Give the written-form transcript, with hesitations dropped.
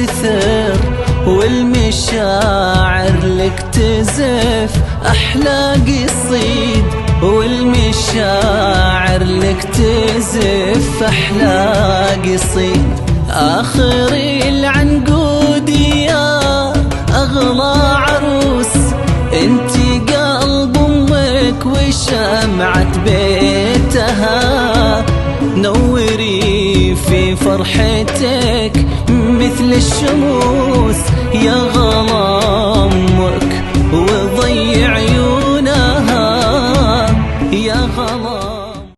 تكثر والمشاعر لك تزف أحلى قصيد، والمشاعر لك تزف أحلى قصيد. آخر العنقود يا أغلى عروس، انتي قلب أمك وشمعة بيتها، نوري في فرحتك مثل الشموس يا